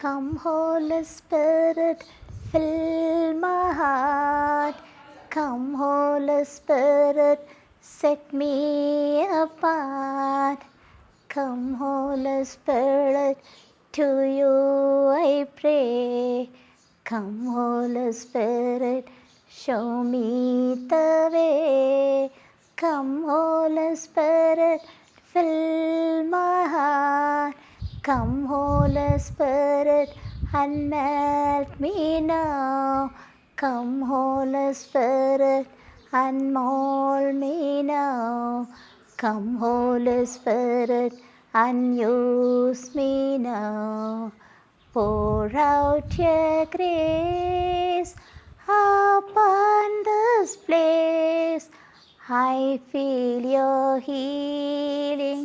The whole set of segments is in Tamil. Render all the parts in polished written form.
Come, Holy Spirit, fill my heart. Come, Holy Spirit, set me apart. Come, Holy Spirit, to you I pray. Come, Holy Spirit, show me the way. Come, Holy Spirit, fill my heart. Come, Holy Spirit, and melt me now. Come, Holy Spirit, and mold me now. Come, Holy Spirit, and use me now. Pour out your grace upon this place. I feel your healing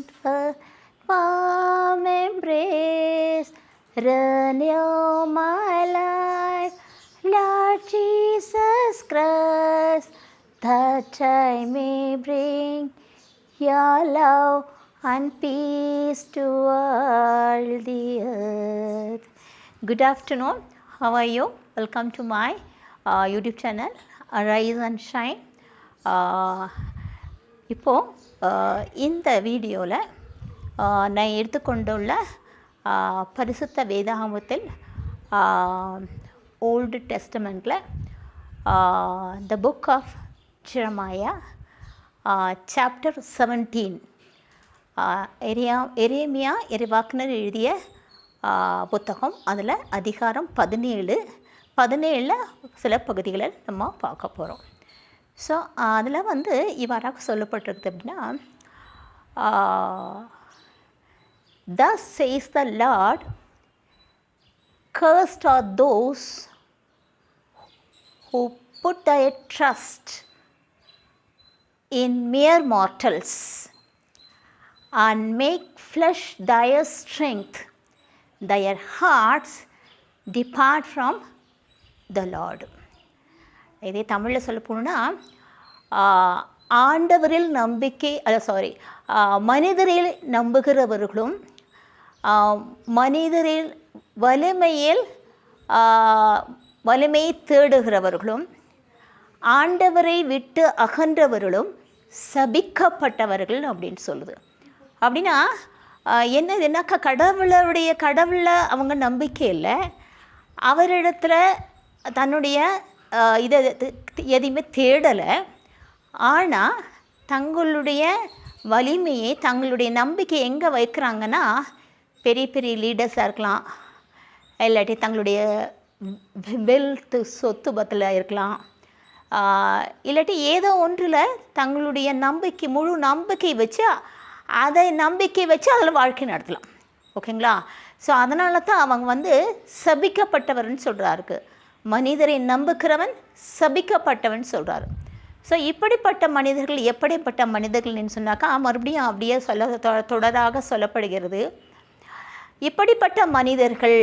warm embrace. Renew my life, Lord Jesus Christ, that I may bring your love and peace to all the earth. Good afternoon. How are you? Welcome to my YouTube channel, Arise and Shine. இப்போது இந்த வீடியோவில் நான் எடுத்துக்கொண்டுள்ள பரிசுத்த வேதாகமத்தில் ஓல்டு டெஸ்டமெண்ட்டில் the book of Jeremiah chapter 17 எரேமியா இறைவாக்கினர் எழுதிய புத்தகம். அதில் அதிகாரம் 17 சில பகுதிகளை நம்ம பார்க்க போகிறோம். ஸோ அதில் இவ்வாறாக சொல்லப்பட்டிருக்கு அப்படின்னா, Thus says the Lord, cursed are those who put their trust in mere mortals and make flesh their strength. Their hearts depart from the Lord. இதே தமிழில் சொல்ல போகணுன்னா, ஆண்டவரில் நம்பிக்கை மனிதரில் நம்புகிறவர்களும் மனிதரில் வலிமையை தேடுகிறவர்களும் ஆண்டவரை விட்டு அகன்றவர்களும் சபிக்கப்பட்டவர்கள் அப்படின்னு சொல்லுது. அப்படின்னா என்னதுன்னாக்கா, கடவுளில் அவங்க நம்பிக்கை இல்லை, அவரிடத்துல தன்னுடைய இதை எதையுமே தேடலை. ஆனால் தங்களுடைய வலிமையை, தங்களுடைய நம்பிக்கை எங்கே வைக்கிறாங்கன்னா, பெரிய பெரிய லீடர்ஸாக இருக்கலாம், இல்லாட்டி தங்களுடைய வெல்த் சொத்து பத்தில் இருக்கலாம், இல்லாட்டி ஏதோ ஒன்றில் தங்களுடைய முழு நம்பிக்கை வச்சு அதில் வாழ்க்கை நடத்தலாம். ஓகேங்களா? ஸோ அதனால தான் அவங்க சபிக்கப்பட்டவர்னு சொல்கிறாருக்கு. மனிதரை நம்புகிறவன் சபிக்கப்பட்டவன் சொல்கிறாரு. ஸோ இப்படிப்பட்ட மனிதர்கள் எப்படிப்பட்ட மனிதர்கள்னு சொன்னாக்கா, மறுபடியும் அப்படியே தொடராக சொல்லப்படுகிறது. இப்படிப்பட்ட மனிதர்கள்,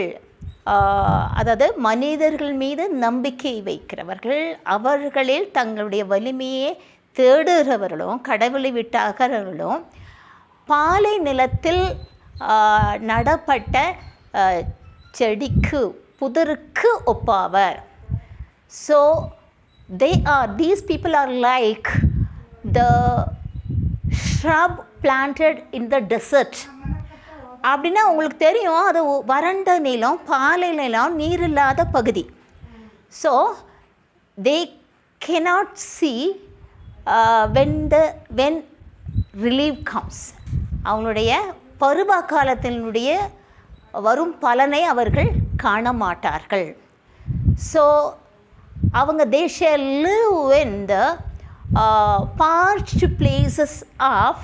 அதாவது மனிதர்கள் மீது நம்பிக்கை வைக்கிறவர்கள், அவர்களில் தங்களுடைய வலிமையை தேடுகிறவர்களும் கடவுளை விட்டு அகறவர்களும் பாலை நிலத்தில் நடப்பட்ட செடிக்கு புதருக்கு ஒப்பாவர். So these people are like the shrub planted in the desert. அப்படின்னா உங்களுக்கு தெரியும், அது வறண்ட நிலம், பாலை நிலம், நீர் இல்லாத பகுதி. So they cannot see when relief comes. அவங்களுடைய பருவ காலத்தினுடைய வரும் பலனை அவர்கள் காண மாட்டார்கள். ஸோ அவங்க they shall live in the parched places of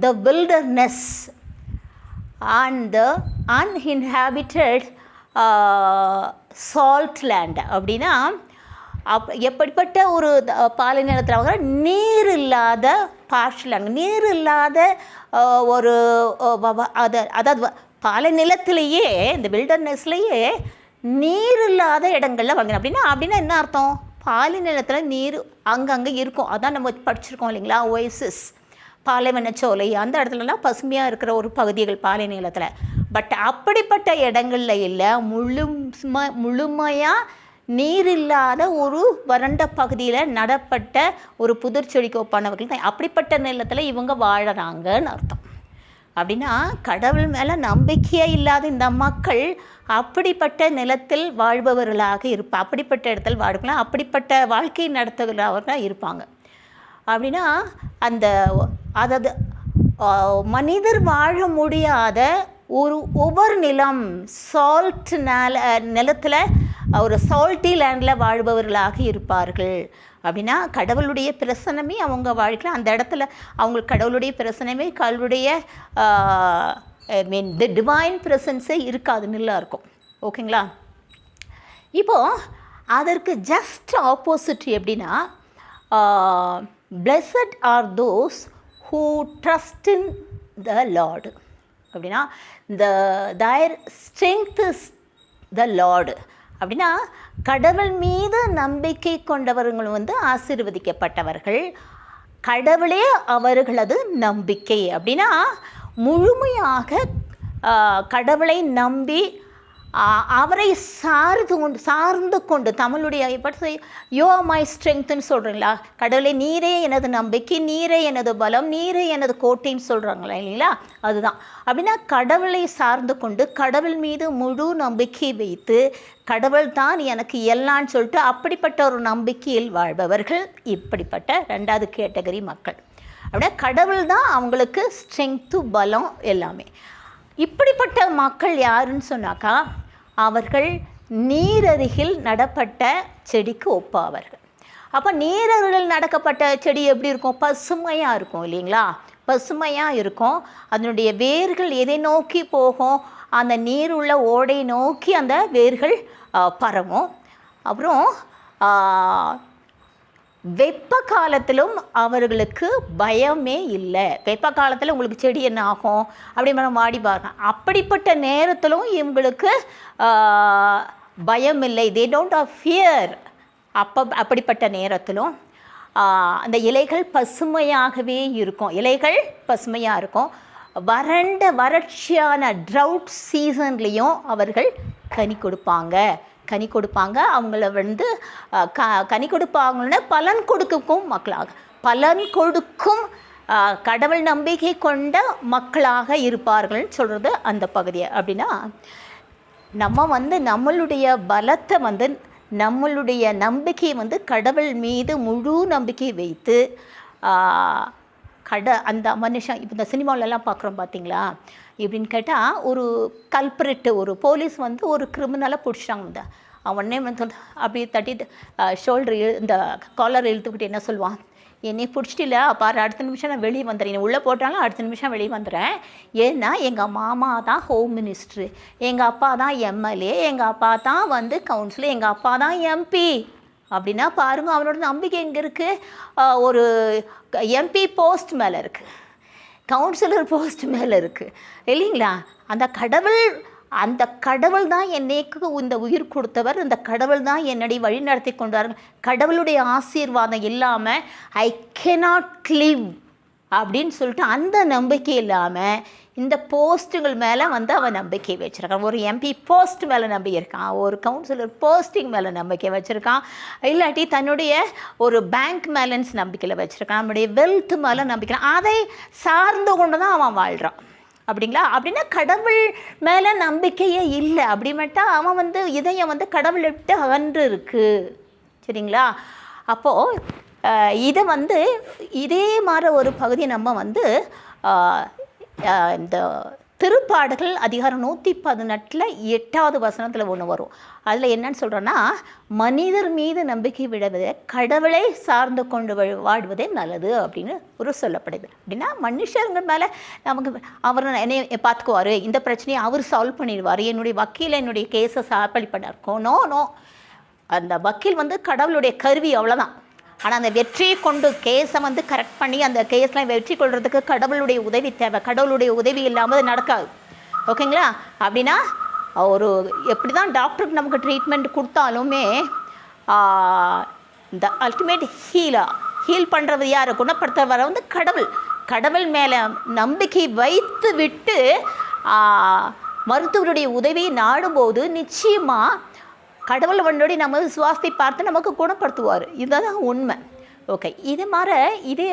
the wilderness and the uninhabited salt land. அப்படின்னா எப்படிப்பட்ட ஒரு பாலை நிலத்தில் அவங்க நீர் இல்லாத பார்ஷ் லேண்ட், நீர் இல்லாத ஒரு அதாவது பாலை நிலத்திலேயே, இந்த வில்டர்னஸ்லேயே நீர் இல்லாத இடங்களில் வாங்கினோம். அப்படின்னா என்ன அர்த்தம்? பாலை நிலத்தில் நீர் அங்கங்கே இருக்கும். அதான் நம்ம படிச்சிருக்கோம் இல்லைங்களா, ஓயசிஸ், பாலைவனச்சோலை, அந்த இடத்துலலாம் பசுமையாக இருக்கிற ஒரு பகுதிகள் பாலை நிலத்தில். பட் அப்படிப்பட்ட இடங்களில் இல்லை, முழுமையாக நீர் இல்லாத ஒரு வறண்ட பகுதியில் நடப்பட்ட ஒரு புதர் செடிக்கு ஒப்பானவர்கள் தான். அப்படிப்பட்ட நிலத்தில் இவங்க வாழறாங்கன்னு அர்த்தம். அப்படின்னா கடவுள் மேலே நம்பிக்கையே இல்லாத இந்த மக்கள் அப்படிப்பட்ட நிலத்தில் வாழ்பவர்களாக அப்படிப்பட்ட இடத்தில் வாழ்க்கலாம், அப்படிப்பட்ட வாழ்க்கை நடத்துகிறவர்களாக இருப்பாங்க. அப்படின்னா அந்த அதாவது மனிதர் வாழ முடியாத ஒவ்வொரு நிலம் சால்ட் நிலத்தில் ஒரு சால்ட்டி லேண்டில் வாழ்பவர்களாக இருப்பார்கள். அப்படின்னா கடவுளுடைய பிரசனமே அவங்க வாழ்க்கையில் அந்த இடத்துல அவங்களுக்கு கடவுளுடைய பிரசனமே கடவுளுடைய தி டிவைன் ப்ரெசன்ஸே இருக்காது, நல்லா இருக்கும். ஓகேங்களா? இப்போது அதற்கு ஜஸ்ட் ஆப்போசிட் எப்படின்னா, blessed are those who trust in the Lord. அப்படின்னா their strength is the Lord. அப்படின்னா கடவுள் மீது நம்பிக்கை கொண்டவர்கள் ஆசீர்வதிக்கப்பட்டவர்கள், கடவுளே அவர்களது நம்பிக்கை. அப்படின்னா முழுமையாக கடவுளை நம்பி அவரை சார்ந்து கொண்டு தமிழுடைய பற்றி யோ மை ஸ்ட்ரென்த்துன்னு சொல்கிறீங்களா, கடவுளை நீரே எனது நம்பிக்கை, நீரே எனது பலம், நீரே எனது கோட்டைன்னு சொல்கிறாங்களா இல்லைங்களா, அதுதான். அப்படின்னா கடவுளை சார்ந்து கொண்டு கடவுள் மீது முழு நம்பிக்கை வைத்து கடவுள் தான் எனக்கு எல்லான்னு சொல்லிட்டு அப்படிப்பட்ட ஒரு நம்பிக்கையில் வாழ்பவர்கள் இப்படிப்பட்ட ரெண்டாவது கேட்டகரி மக்கள். அப்படின்னா கடவுள் தான் அவங்களுக்கு ஸ்ட்ரென்த்து, பலம் எல்லாமே. இப்படிப்பட்ட மக்கள் யாருன்னு சொன்னாக்கா அவர்கள் நீரருகில் நடப்பட்ட செடிக்கு ஒப்பாவார்கள். அப்போ நீரருகில் நடக்கப்பட்ட செடி எப்படி இருக்கும்? பசுமையாக இருக்கும் இல்லைங்களா, பசுமையாக இருக்கும். அதனுடைய வேர்கள் எதை நோக்கி போகும்? அந்த நீர் உள்ள ஓடை நோக்கி அந்த வேர்கள் பரவும். அப்புறம் வெப்ப காலத்திலும் அவர்களுக்கு பயமே இல்லை. வெப்ப காலத்தில் உங்களுக்கு செடி என்ன ஆகும் அப்படி நம்ம வாடி பார்க்கலாம். அப்படிப்பட்ட நேரத்திலும் இவங்களுக்கு பயம் இல்லை, தே டோன்ட் ஹவ் ஃபியர். அப்படிப்பட்ட நேரத்திலும் அந்த இலைகள் பசுமையாகவே இருக்கும், இலைகள் பசுமையாக இருக்கும். வறட்சியான ட்ரவுட் சீசன்லேயும் அவர்கள் கனி கொடுப்பாங்க. அவங்கள கனி கொடுப்பாங்கன்னு பலன் கொடுக்கும் மக்களாக, பலன் கொடுக்கும் கடவுள் நம்பிக்கை கொண்ட மக்களாக இருப்பார்கள்னு சொல்கிறது அந்த பகுதியை. அப்படின்னா நம்ம நம்மளுடைய பலத்தை நம்மளுடைய நம்பிக்கையை கடவுள் மீது முழு நம்பிக்கை வைத்து அந்த மனுஷன் இப்போ இந்த சினிமாவிலலாம் பார்க்குறோம் பார்த்தீங்களா, எப்படின்னு கேட்டால் ஒரு கல்பரேட்டு ஒரு போலீஸ் ஒரு கிரிமினலை பிடிச்சிட்டாங்க. அவனே அப்படி தட்டிட்டு ஷோல்டர் இந்த காலர் இழுத்துக்கிட்டு என்ன சொல்லுவான், என்னை பிடிச்சிட்டில்ல பாரு, அடுத்த நிமிஷம் நான் வெளியே வந்துடுறேன், என்னை உள்ளே போட்டாலும் அடுத்த நிமிஷம் வெளியே வந்துடுறேன். ஏன்னா எங்கள் மாமா தான் ஹோம் மினிஸ்ட்ரு, எங்கள் அப்பா தான் எம்எல்ஏ, எங்கள் அப்பா தான் கவுன்சிலர், எங்கள் அப்பா தான் எம்பி. அப்படின்னா பாருங்க அவனோட நம்பிக்கை எங்கே இருக்குது? ஒரு எம்பி போஸ்ட் மேலே இருக்குது, கவுன்சிலர் போஸ்ட் மேலே இருக்குது இல்லைங்களா. அந்த கடவுள் தான் என்னைக்கு இந்த உயிர் கொடுத்தவர், இந்த கடவுள் தான் என்னுடைய வழி நடத்தி கொண்டார். கடவுளுடைய ஆசீர்வாதம் இல்லாமல் ஐ கெனாட் லிவ் அப்படின்னு சொல்லிட்டு அந்த நம்பிக்கை இல்லாமல் இந்த போஸ்ட்டுகள் மேலே அவன் நம்பிக்கை வச்சுருக்கான். ஒரு எம்பி போஸ்ட் மேலே நம்பிக்கை இருக்கான், ஒரு கவுன்சிலர் போஸ்டிங் மேலே நம்பிக்கை வச்சுருக்கான், இல்லாட்டி தன்னுடைய ஒரு பேங்க் பேலன்ஸ் நம்பிக்கையில் வச்சுருக்கான், நம்முடைய வெல்த் மேலே நம்பிக்கை, அதை சார்ந்து கொண்டு தான் அவன் வாழ்கிறான். அப்படிங்களா? அப்படின்னா கடவுள் மேலே நம்பிக்கையே இல்லை. அப்படி மட்டும் அவன் இதயம் கடவுளை விட்டு அகன்று இருக்குது. சரிங்களா? அப்போது இதை இதே மாதிரி ஒரு பகுதி நம்ம இந்த திருப்பாடுகள் அதிகாரம் 118 8வது வசனத்தில் ஒன்று வரும். அதில் என்னன்னு சொல்கிறோன்னா, மனிதர் மீது நம்பிக்கை விடுவதே கடவுளை சார்ந்து கொண்டு வாழ்வதே நல்லது அப்படின்னு ஒரு சொல்லப்படுது. அப்படின்னா மனுஷங்க மேலே நமக்கு அவர் என்னை பார்த்துக்குவார், இந்த பிரச்சனையை அவர் சால்வ் பண்ணிடுவார், என்னுடைய வக்கீல் என்னுடைய கேஸை சாப்பளி பண்ணிருக்கோம். நோ, அந்த வக்கீல் கடவுளுடைய கருவி, அவ்வளோதான். ஆனால் அந்த வெற்றியை கொண்டு கேஸை கரெக்ட் பண்ணி அந்த கேஸ்லாம் வெற்றி கொள்றதுக்கு கடவுளுடைய உதவி தேவை. கடவுளுடைய உதவி இல்லாமல் அது நடக்காது. ஓகேங்களா? அப்படின்னா ஒரு எப்படி தான் டாக்டருக்கு நமக்கு ட்ரீட்மெண்ட் கொடுத்தாலுமே இந்த அல்டிமேட் ஹீல் பண்ணுறது யார், குணப்படுத்துறவர கடவுள் மேலே நம்பிக்கை வைத்து விட்டு மருத்துவருடைய உதவியை நாடும்போது நிச்சயமாக கடவுள் வண்டோடி நம்ம சுவாசத்தை பார்த்து நமக்கு குணப்படுத்துவார். இதுதான் உண்மை. ஓகே, இதே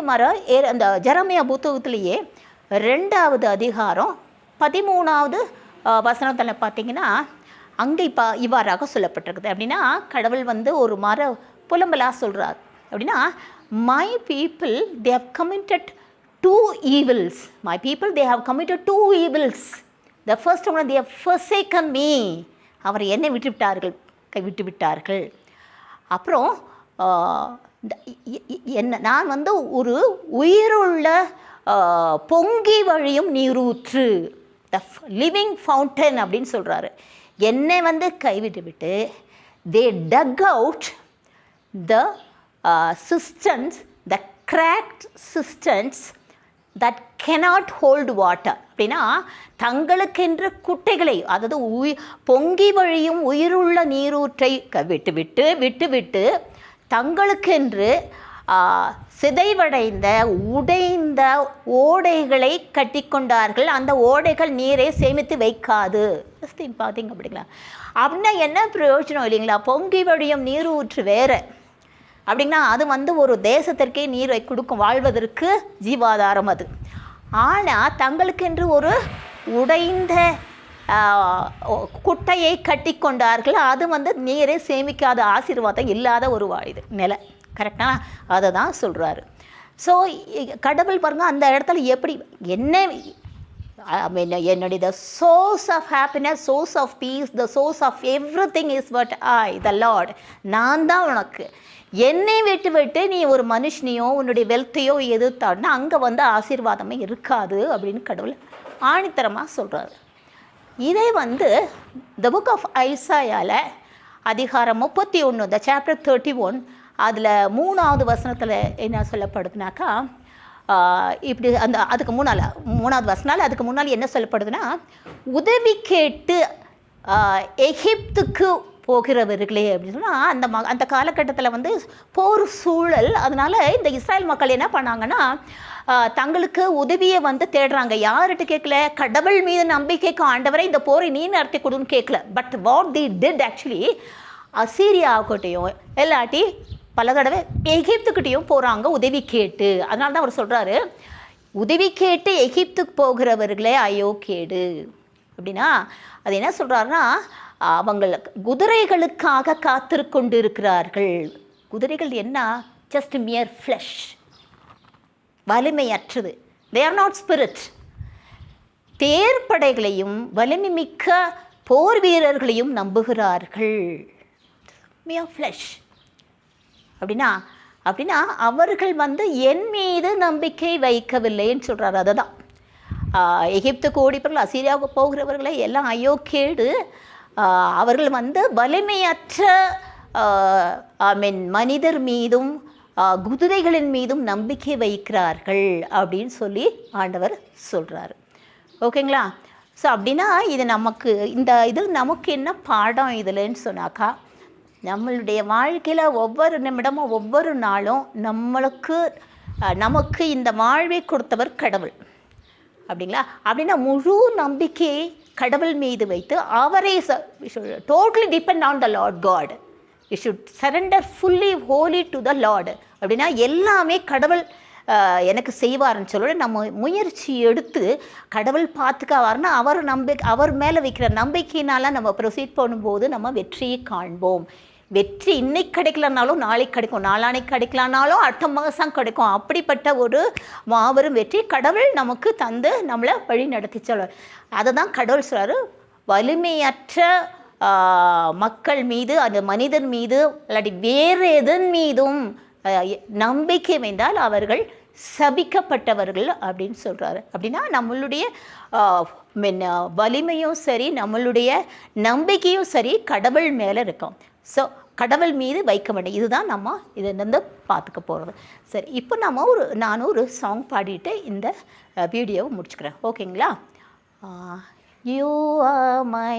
மாதிரி அந்த ஜெரமியா புத்தகத்திலேயே 2வது அதிகாரம் 13வது வசனத்தில் பார்த்தீங்கன்னா அங்கே இவ்வாறாக சொல்லப்பட்டிருக்குது. அப்படின்னா கடவுள் ஒரு புலம்பலாக சொல்கிறார். அப்படின்னா my people they have committed 2 evils. My people, they have committed 2 evils. The first one, they have forsaken me. அவர் என்னை கைவிட்டு விட்டார்கள். அப்புறம் நான் ஒரு உயிருள்ள பொங்கி வழியும் நீரூற்று, த லிவிங் ஃபவுண்டன் அப்படின்னு சொல்கிறாரு. என்னை கைவிட்டு விட்டு they dug out the cisterns, the cracked cisterns that cannot hold water. அப்படின்னா தங்களுக்கென்ற குட்டைகளை, அதாவது பொங்கி வழியும் உயிருள்ள நீரூற்றை விட்டு தங்களுக்கென்று சிதைவடைந்த உடைந்த ஓடைகளை கட்டிக்கொண்டார்கள். அந்த ஓடைகள் நீரை சேமித்து வைக்காது. பார்த்தீங்க அப்படிங்களா? அப்படின்னா என்ன பிரயோஜனம் இல்லைங்களா? பொங்கி வழியும் நீரூற்று வேறு அப்படின்னா அது ஒரு தேசத்திற்கே நீரை கொடுக்கும், வாழ்வதற்கு ஜீவாதாரம் அது. ஆனால் தங்களுக்கென்று ஒரு உடைந்த குட்டையை கட்டி கொண்டார்கள். அது நீரை சேமிக்காத, ஆசீர்வாதம் இல்லாத ஒரு நிலை. கரெக்டாக அதை தான் சொல்கிறாரு. ஸோ கடவுள் பாருங்கள் அந்த இடத்துல எப்படி என்னுடைய the source of happiness, source of peace, the source of everything is but I the Lord. நான் தான் உனக்கு. என்னை விட்டு நீ ஒரு மனுஷனையோ உன்னுடைய வெல்த்தையோ எதிர்த்தாடுனா அங்கே ஆசீர்வாதமே இருக்காது அப்படின்னு கடவுள் ஆணித்தரமாக சொல்கிறாரு. இதே த புக் ஆஃப் ஐசாயாவில் அதிகாரம் 31, த சாப்டர் 31, அதில் 3வது வசனத்தில் என்ன சொல்லப்படுதுனாக்கா, இப்படி அதுக்கு முன்னால் 3வது வசனால் அதுக்கு முன்னால் என்ன சொல்லப்படுதுன்னா, உதவி கேட்டு எகிப்துக்கு போகிறவர்களே அப்படின்னு சொன்னால் அந்த காலகட்டத்தில் போர் சூழல். அதனால் இந்த இஸ்ரேல் மக்கள் என்ன பண்ணாங்கன்னா, தங்களுக்கு உதவியை தேடுறாங்க. யார்கிட்ட கேட்கல? கடவுள் மீது நம்பிக்கைக்கு ஆண்டவரை இந்த போரை நீ நடத்தி கொடுன்னு கேட்கல. But what the did actually, அசீரியாக்கிட்டையும் இல்லாட்டி பல தடவை எகிப்துக்கிட்டையும் போகிறாங்க உதவி கேட்டு. அதனால தான் அவர் சொல்கிறாரு, உதவி கேட்டு எகிப்துக்கு போகிறவர்களே ஐயோ கேடு அப்படின்னா. அது என்ன சொல்கிறாருன்னா, அவங்களுக்கு குதிரைகளுக்காக காத்திருக்கொண்டு இருக்கிறார்கள். குதிரைகள் என்ன? ஜஸ்ட் மியர் ஃப்ளஷ், வலிமையற்றது. They are not spirit. தேர்ப்படைகளையும் வலிமை மிக்க போர் வீரர்களையும் நம்புகிறார்கள். மியர் ஃப்ளஷ் அப்படின்னா அவர்கள் என் மீது நம்பிக்கை வைக்கவில்லைன்னு சொல்கிறார். அதை தான் எகிப்துக்கு ஓடிப்பவர்கள், அசீரியாவுக்கு போகிறவர்களை எல்லாம் ஐயோ கேடு. அவர்கள் வலிமையற்ற மனிதர் மீதும் குதிரைகளின் மீதும் நம்பிக்கை வைக்கிறார்கள் அப்படின்னு சொல்லி ஆண்டவர் சொல்கிறாரு. ஓகேங்களா? ஸோ அப்படின்னா இது நமக்கு இதில் நமக்கு என்ன பாடம் இதில்ன்னு சொன்னாக்கா, நம்மளுடைய வாழ்க்கையில் ஒவ்வொரு நிமிடமும் ஒவ்வொரு நாளும் நமக்கு இந்த வாழ்வை கொடுத்தவர் கடவுள். அப்படிங்களா? அப்படின்னா முழு நம்பிக்கையை கடவுள் மீது வைத்து அவரை totally depend on the Lord God. You should surrender fully wholly to the Lord. அப்படின்னா எல்லாமே கடவுள் எனக்கு செய்வார்னு சொல்ல நம்ம முயற்சி எடுத்து கடவுள் பார்த்துக்காவார்னா அவர் மேலே வைக்கிற நம்பிக்கையினால நம்ம ப்ரொசீட் பண்ணும்போது நம்ம வெற்றியை காண்போம். வெற்றி இன்னைக்கு கிடைக்கலனாலும் நாளைக்கு கிடைக்கும், நாளானைக்கு கிடைக்கலனாலும் அடுத்த மாதம் கிடைக்கும். அப்படிப்பட்ட ஒரு மாபெரும் வெற்றி கடவுள் நமக்கு தந்து நம்மளை வழி நடத்தி சொல்வார். அதை தான் கடவுள் சொல்கிறார், வலிமையற்ற மக்கள் மீது, அந்த மனிதன் மீது இல்லாட்டி வேறு எதன் மீதும் நம்பிக்கை வைத்தால் அவர்கள் சபிக்கப்பட்டவர்கள் அப்படின்னு சொல்கிறாரு. அப்படின்னா நம்மளுடைய வலிமையும் சரி, நம்மளுடைய நம்பிக்கையும் சரி கடவுள் மேலே இருக்கும். ஸோ கடவுள் மீது வைக்க வேண்டும். இதுதான் நம்ம இதிலிருந்து பார்த்துக்க போகிறது. சரி, இப்போ நான் ஒரு சாங் பாடிட்டு இந்த வீடியோவை முடிச்சுக்கிறேன். ஓகேங்களா? You are my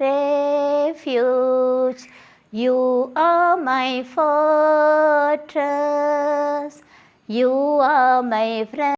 refuge, you are my fortress, you are my friend.